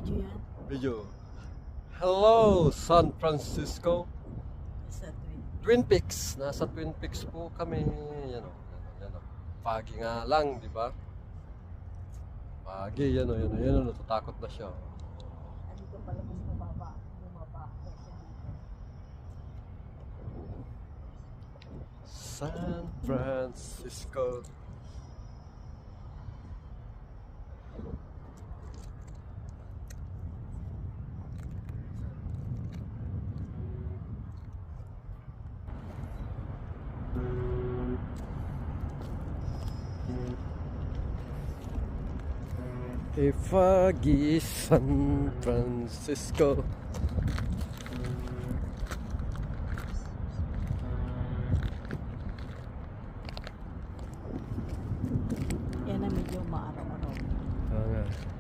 Video yan. Video. Hello, San Francisco. Sa Twin Peaks. Nasa Twin Peaks po kami. Yan o. Yan o. Pagi nga lang, di ba? Pagi, yan o. Yan o. Yan o. Natatakot na siya. Andito pala mas mababa. Bumaba. San Francisco. A foggy San Francisco.